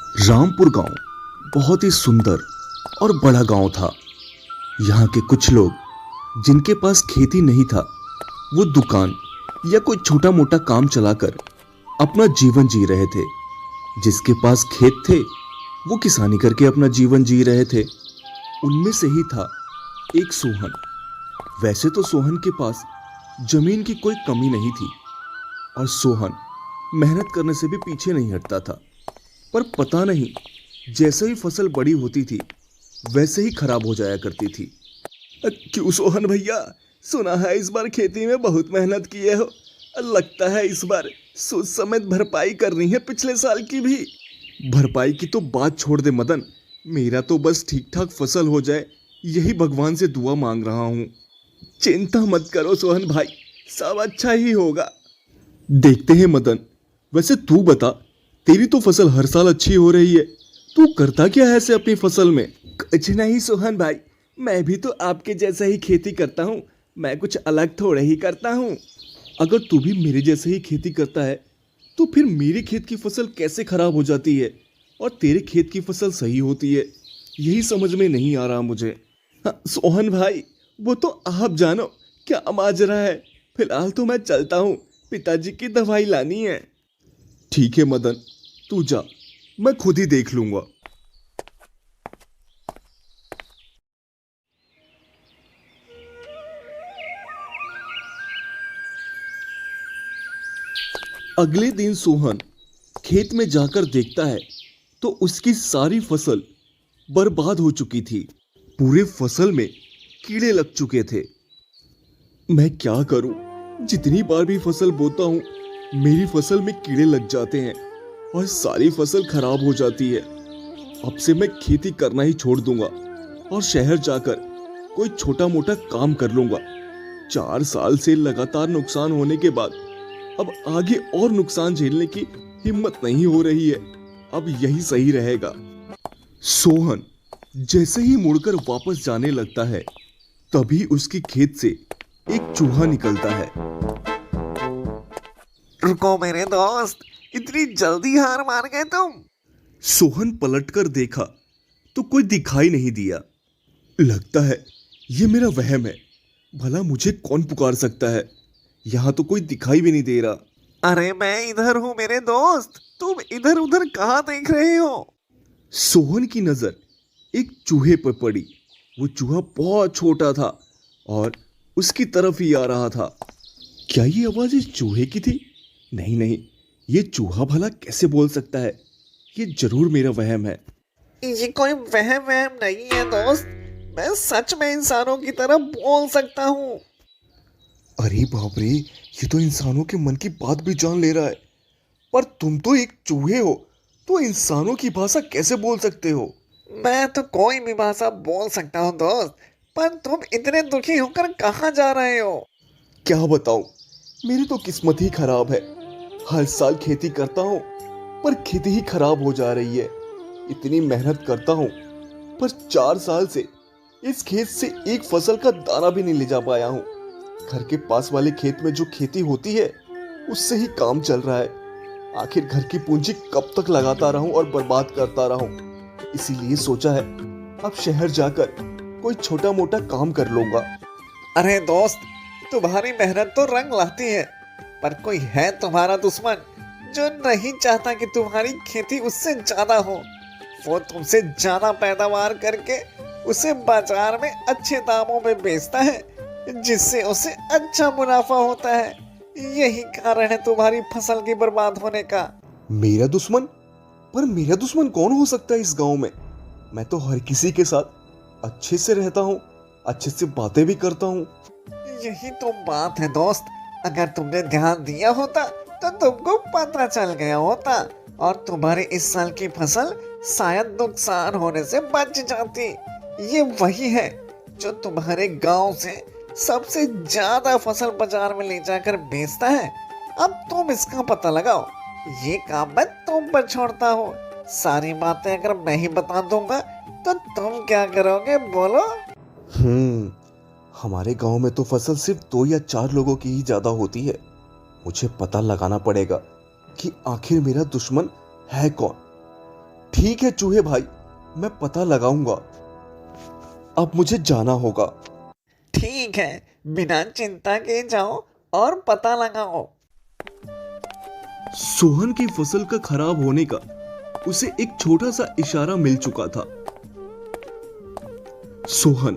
रामपुर गांव बहुत ही सुंदर और बड़ा गांव था। यहाँ के कुछ लोग जिनके पास खेती नहीं था, वो दुकान या कोई छोटा मोटा काम चलाकर अपना जीवन जी रहे थे। जिसके पास खेत थे वो किसानी करके अपना जीवन जी रहे थे। उनमें से ही था एक सोहन। वैसे तो सोहन के पास जमीन की कोई कमी नहीं थी और सोहन मेहनत करने से भी पीछे नहीं हटता था। पर पता नहीं, जैसे ही फसल बड़ी होती थी वैसे ही खराब हो जाया करती थी। क्यों सोहन भैया, सुना है इस बार खेती में बहुत मेहनत किए हो। लगता है इस बार सूद समेत भरपाई करनी है पिछले साल की भी। भरपाई की तो बात छोड़ दे मदन, मेरा तो बस ठीक ठाक फसल हो जाए यही भगवान से दुआ मांग रहा हूँ। चिंता मत करो सोहन भाई, सब अच्छा ही होगा। देखते हैं मदन, वैसे तू बता, तेरी तो फसल हर साल अच्छी हो रही है, तू करता क्या है ऐसे अपनी फसल में? कुछ नहीं सोहन भाई, मैं भी तो आपके जैसा ही खेती करता हूँ। मैं कुछ अलग थोड़े ही करता हूँ। अगर तू भी मेरे जैसे ही खेती करता है तो फिर मेरे खेत की फसल कैसे खराब हो जाती है और तेरे खेत की फसल सही होती है, यही समझ में नहीं आ रहा मुझे। हाँ, सोहन भाई वो तो आप जानो क्या माजरा है। फिलहाल तो मैं चलता हूँ, पिताजी की दवाई लानी है। ठीक है मदन, तू जा, मैं खुद ही देख लूंगा। अगले दिन सोहन खेत में जाकर देखता है तो उसकी सारी फसल बर्बाद हो चुकी थी। पूरे फसल में कीड़े लग चुके थे। मैं क्या करूं? जितनी बार भी फसल बोता हूं मेरी फसल में कीड़े लग जाते हैं और सारी फसल खराब हो जाती है। अब से मैं खेती करना ही छोड़ दूंगा और शहर जाकर कोई छोटा मोटा काम कर लूंगा। 4 साल से लगातार नुकसान होने के बाद अब आगे और नुकसान झेलने की हिम्मत नहीं हो रही है। अब यही सही रहेगा। सोहन जैसे ही मुड़कर वापस जाने लगता है तभी उसके खेत से एक चूहा निकलता है। रुको मेरे दोस्त, इतनी जल्दी हार मान गए तुम? सोहन पलटकर देखा तो कोई दिखाई नहीं दिया। लगता है ये मेरा वहम है। भला मुझे कौन पुकार सकता है? यहाँ तो कोई दिखाई भी नहीं दे रहा। अरे मैं इधर हूँ मेरे दोस्त, तुम इधर उधर कहाँ देख रहे हो? सोहन की नजर एक चूहे पर पड़ी। वो चूहा बहुत छोटा था और उसकी तरफ ही आ रहा था। क्या ये आवाज इस चूहे की थी? नहीं नहीं, ये चूहा भला कैसे बोल सकता है? ये जरूर मेरा वहम है। ये कोई वहम वहम नहीं है दोस्त, मैं सच में इंसानों की तरह बोल सकता हूँ। अरे बाप रे, ये तो इंसानों के मन की बात भी जान ले रहा है। पर तुम तो एक चूहे हो, तो इंसानों की भाषा कैसे बोल सकते हो? मैं तो कोई भी भाषा बोल सकता हूँ दोस्त, पर तुम इतने दुखी होकर कहाँ जा रहे हो? क्या बताऊं, मेरी तो किस्मत ही खराब है। हर साल खेती करता हूँ पर खेती ही खराब हो जा रही है। इतनी मेहनत करता हूँ पर 4 साल से इस खेत से एक फसल का दाना भी नहीं ले जा पाया हूँ। घर के पास वाले खेत में जो खेती होती है उससे ही काम चल रहा है। आखिर घर की पूंजी कब तक लगाता रहूं और बर्बाद करता रहूं? इसीलिए सोचा है अब शहर जाकर कोई छोटा मोटा काम कर लूंगा। अरे दोस्त, तुम्हारी मेहनत तो रंग लाती है, पर कोई है तुम्हारा दुश्मन जो नहीं चाहता कि तुम्हारी खेती उससे ज्यादा हो। वो तुमसे ज्यादा पैदावार करके उसे बाजार में अच्छे दामों में बेचता है, जिससे उसे अच्छा मुनाफा होता है। यही कारण है तुम्हारी फसल की बर्बाद होने का। मेरा दुश्मन? पर मेरा दुश्मन कौन हो सकता है इस गांव में? मैं तो हर किसी के साथ अच्छे से रहता हूँ, अच्छे से बातें भी करता हूँ। यही तो बात है दोस्त, अगर तुमने ध्यान दिया होता तो तुमको पता चल गया होता और तुम्हारी इस साल की फसल शायद नुकसान होने से बच जाती। ये वही है जो तुम्हारे गांव से सबसे ज्यादा फसल बाजार में ले जाकर बेचता है। अब तुम इसका पता लगाओ। ये काम मैं तुम पर छोड़ता हूँ। सारी बातें अगर मैं ही बता दूंगा तो तुम क्या करोगे बोलो? हमारे गांव में तो फसल सिर्फ 2 या 4 लोगों की ही ज्यादा होती है। मुझे पता लगाना पड़ेगा कि आखिर मेरा दुश्मन है कौन। ठीक है चूहे भाई, मैं पता लगाऊंगा। अब मुझे जाना होगा। ठीक है, बिना चिंता के जाओ और पता लगाओ। सोहन की फसल का खराब होने का उसे एक छोटा सा इशारा मिल चुका था। सोहन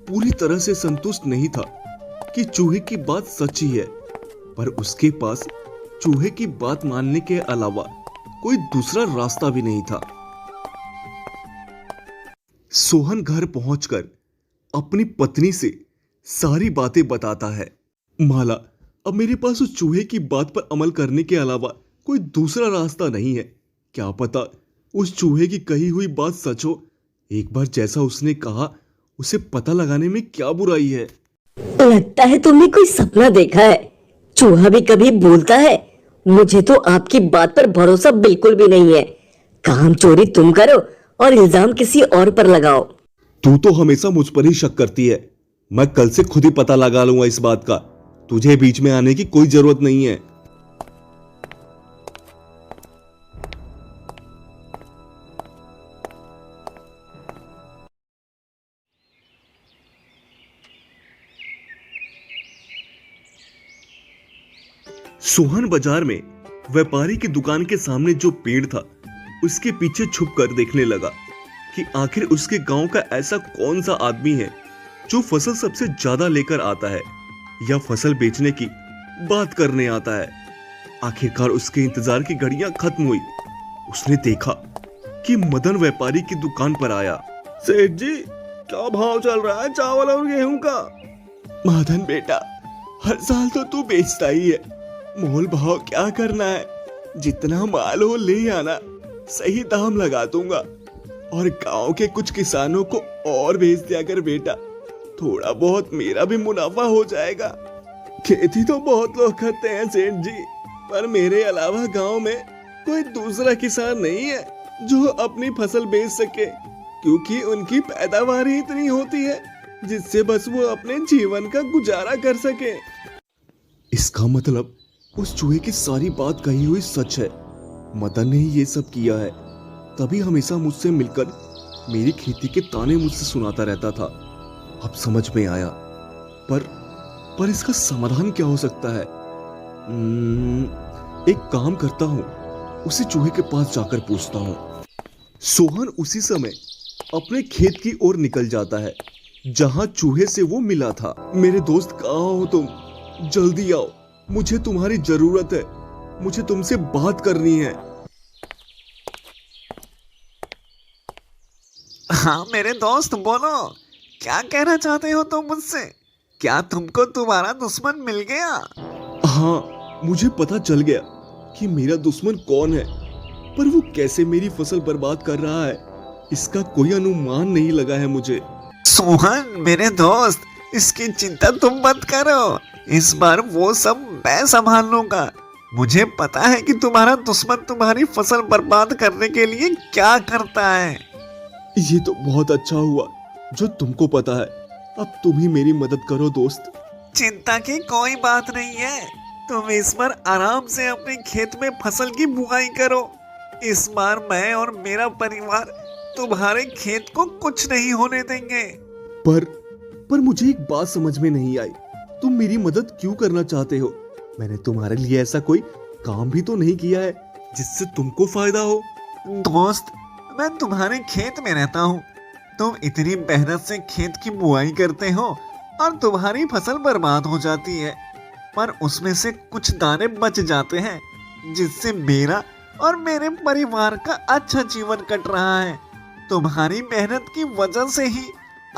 पूरी तरह से संतुष्ट नहीं था कि चूहे की बात सच्ची है, पर उसके पास चूहे की बात मानने के अलावा कोई दूसरा रास्ता भी नहीं था। सोहन घर पहुंचकर अपनी पत्नी से सारी बातें बताता है। माला, अब मेरे पास उस चूहे की बात पर अमल करने के अलावा कोई दूसरा रास्ता नहीं है। क्या पता उस चूहे की कही हुई बात सच हो। एक बार जैसा उसने कहा, उसे पता लगाने में क्या बुराई है। लगता है तुमने कोई सपना देखा है। चूहा भी कभी बोलता है। मुझे तो आपकी बात पर भरोसा बिल्कुल भी नहीं है। काम चोरी तुम करो और इल्जाम किसी और पर लगाओ। तू तो हमेशा मुझ पर ही शक करती है। मैं कल से खुद ही पता लगा लूंगा इस बात का। तुझे बीच में आने की कोई जरूरत नहीं है। सोहन बाजार में व्यापारी की दुकान के सामने जो पेड़ था, उसके पीछे छुप कर देखने लगा कि आखिर उसके गांव का ऐसा कौन सा आदमी है जो फसल सबसे ज्यादा लेकर आता है या फसल बेचने की बात करने आता है। आखिरकार उसके इंतजार की घड़ियां खत्म हुई। उसने देखा कि मदन व्यापारी की दुकान पर आया। सेठ जी, क्या भाव चल रहा है चावल और गेहूं का? मदन बेटा, हर साल तो तू बेचता ही है। मोल भाव क्या करना है? जितना माल हो ले आना, सही दाम लगा दूंगा। और गांव के कुछ किसानों को और भेज दिया कर बेटा, थोड़ा बहुत मेरा भी मुनाफा हो जाएगा। खेती तो बहुत लोग करते हैं सेठ जी, पर मेरे अलावा गांव में कोई दूसरा किसान नहीं है जो अपनी फसल बेच सके, क्योंकि उनकी पैदावार ही इतनी होती है जिससे बस वो अपने जीवन का गुजारा कर सके। इसका मतलब उस चूहे की सारी बात कही हुई सच है। मदन ने ही ये सब किया है, तभी हमेशा मुझसे मिलकर मेरी खेती के ताने मुझसे सुनाता रहता था। अब समझ में आया। पर इसका समाधान क्या हो सकता है? एक काम करता हूँ, उसी चूहे के पास जाकर पूछता हूँ। सोहन उसी समय अपने खेत की ओर निकल जाता है जहां चूहे से वो मिला था। मेरे दोस्त, कहाँ हो तुम? जल्दी आओ, मुझे तुम्हारी जरूरत है। मुझे तुमसे बात करनी है। हाँ मेरे दोस्त, बोलो, क्या कहना चाहते हो तुम मुझसे? क्या तुमको तुम्हारा दुश्मन मिल गया? हाँ, मुझे पता चल गया कि मेरा दुश्मन कौन है, पर वो कैसे मेरी फसल बर्बाद कर रहा है, इसका कोई अनुमान नहीं लगा है मुझे। सोहन मेरे दोस्त, इसकी चिंता तुम मत करो। इस बार वो सब मैं संभाल लूंगा। मुझे पता है कि तुम्हारा दुश्मन तुम्हारी फसल बर्बाद करने के लिए क्या करता है। ये तो बहुत अच्छा हुआ जो तुमको पता है। अब तुम ही मेरी मदद करो दोस्त। चिंता की कोई बात नहीं है। तुम इस बार आराम से अपने खेत में फसल की बुआई करो। इस बार मैं और मेरा परिवार तुम्हारे खेत को कुछ नहीं होने देंगे। पर मुझे एक बात समझ में नहीं आई। तुम मेरी मदद क्यों करना चाहते हो? मैंने तुम्हारे लिए ऐसा कोई काम भी तो नहीं किया है जिससे तुमको फायदा हो। दोस्त, मैं तुम्हारे खेत में रहता हूँ। तुम इतनी मेहनत से खेत की बुआई करते हो और तुम्हारी फसल बर्बाद हो जाती है, पर उसमें से कुछ दाने बच जाते हैं जिससे मेरा और मेरे परिवार का अच्छा जीवन कट रहा है। तुम्हारी मेहनत की वजह से ही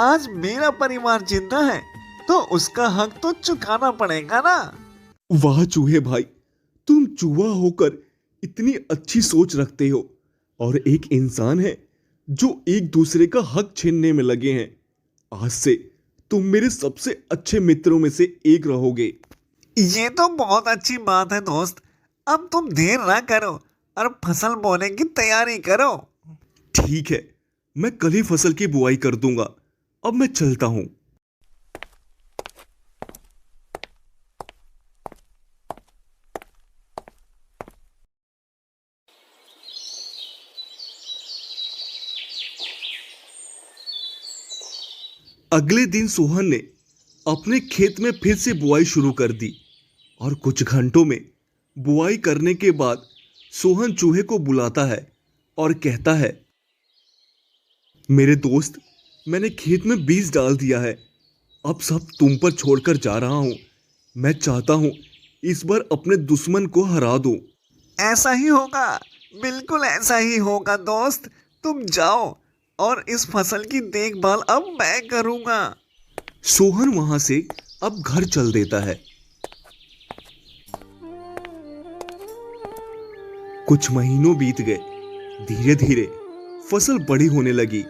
आज मेरा परिवार जिंदा है, तो उसका हक तो चुकाना पड़ेगा ना। वाह चूहे भाई, तुम चूहा होकर इतनी अच्छी सोच रखते हो और एक इंसान है जो एक दूसरे का हक छीनने में लगे हैं। आज से तुम मेरे सबसे अच्छे मित्रों में से एक रहोगे। ये तो बहुत अच्छी बात है दोस्त। अब तुम देर ना करो और फसल बोने की तैयारी करो। ठीक है, मैं कल ही फसल की बुआई कर दूंगा। अब मैं चलता हूं। अगले दिन सोहन ने अपने खेत में फिर से बुआई शुरू कर दी और कुछ घंटों में बुआई करने के बाद सोहन चूहे को बुलाता है और कहता है, मेरे दोस्त, मैंने खेत में बीज डाल दिया है। अब सब तुम पर छोड़कर जा रहा हूं। मैं चाहता हूं इस बार अपने दुश्मन को हरा दूं। ऐसा ही होगा, बिल्कुल ऐसा ही होगा दोस्त। तुम जाओ और इस फसल की देखभाल अब मैं करूंगा। सोहन वहां से अब घर चल देता है। कुछ महीनों बीत गए। धीरे धीरे फसल बड़ी होने लगी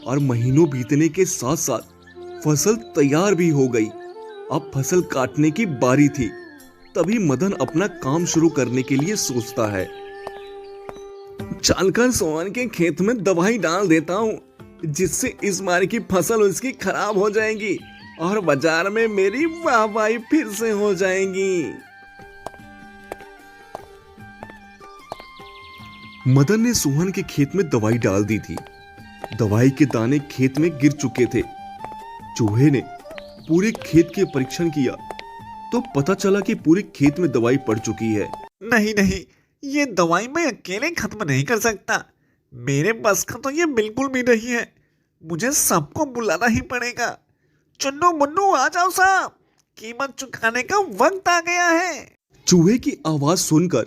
और महीनों बीतने के साथ साथ फसल तैयार भी हो गई। अब फसल काटने की बारी थी। तभी मदन अपना काम शुरू करने के लिए सोचता है। चलकर सोहन के खेत में दवाई डाल देता हूँ, जिससे इस बार की फसल उसकी खराब हो जाएगी और बाजार में मेरी वाहवाही फिर से हो जाएगी। मदन ने सोहन के खेत में दवाई डाल दी थी। दवाई के दाने खेत में गिर चुके थे। चूहे ने पूरे खेत के परीक्षण किया तो पता चला कि पूरे खेत में दवाई पड़ चुकी है। नहीं नहीं, ये दवाई मैं अकेले खत्म नहीं कर सकता। मेरे बस का तो ये बिल्कुल भी नहीं है। मुझे सबको बुलाना ही पड़ेगा। चुन्नू मुन्नू आ जाओ साहब, कीमत चुकाने का वक्त आ गया है। चूहे की आवाज सुनकर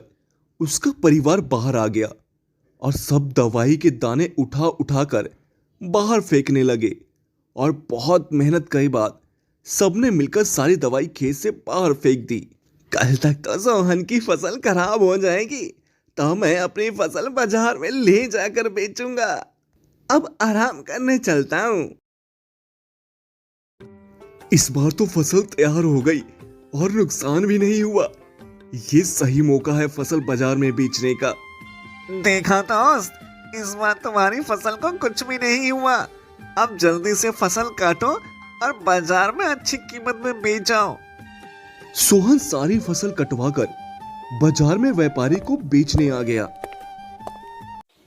उसका परिवार बाहर आ गया और सब दवाई के दाने उठा उठाकर बाहर फेंकने लगे और बहुत मेहनत के बाद सबने मिलकर सारी दवाई खेत से बाहर फेंक दी। कल तक तो सोहन की फसल खराब हो जाएगी, तो मैं अपनी फसल बाजार में ले जाकर बेचूंगा। अब आराम करने चलता हूं। इस बार तो फसल तैयार हो गई और नुकसान भी नहीं हुआ। ये सही मौका है फसल बाजार में बेचने का। देखा दोस्त, इस बार तुम्हारी फसल को कुछ भी नहीं हुआ। अब जल्दी से फसल काटो और बाजार में अच्छी कीमत में बेच जाओ। सोहन सारी फसल कटवाकर बाजार में व्यापारी को बेचने आ गया।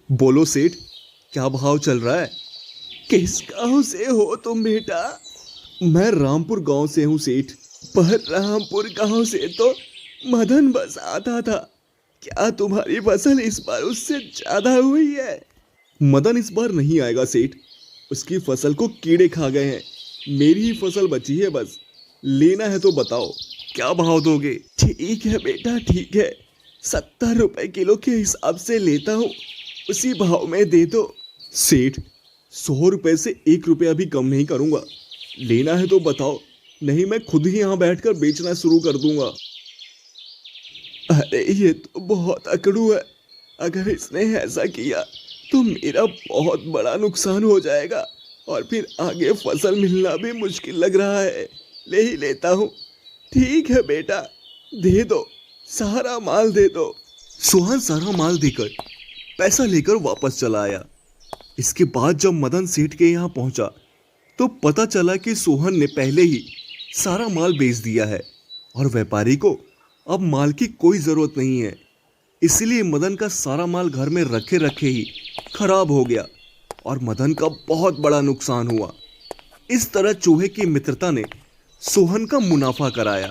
बोलो सेठ, क्या भाव चल रहा है? किस गांव से हो तुम बेटा? मैं रामपुर गांव से हूं सेठ। पर रामपुर गांव से तो मदन बस आता था। क्या तुम्हारी फसल इस बार उससे ज्यादा हुई है? मदन इस बार नहीं आएगा सेठ। उसकी फसल को कीड़े खा गए हैं। मेरी ही फसल बची है बस। लेना है तो बताओ, क्या भाव दोगे? ठीक है बेटा, ठीक है। 70 रुपए किलो के हिसाब से लेता हूँ, उसी भाव में दे दो। सेठ, 100 रुपए से 1 रुपया भी कम नहीं करूंगा। लेना है तो बताओ, नहीं मैं खुद ही यहाँ बैठकर बेचना शुरू कर दूंगा। अरे ये तो बहुत अकड़ू है। अगर इसने ऐसा किया तो मेरा बहुत बड़ा नुकसान हो जाएगा और फिर आगे फसल मिलना भी मुश्किल लग रहा है। ले ही लेता हूँ। ठीक है बेटा, दे दो, सारा माल दे दो। सोहन सारा माल देकर पैसा लेकर वापस चला आया। इसके बाद जब मदन सेठ के यहाँ पहुंचा तो पता चला कि सोहन ने पहले ही सारा माल बेच दिया है और व्यापारी को अब माल की कोई जरूरत नहीं है। इसलिए मदन का सारा माल घर में रखे रखे ही खराब हो गया और मदन का बहुत बड़ा नुकसान हुआ। इस तरह चूहे की मित्रता ने सोहन का मुनाफा कराया।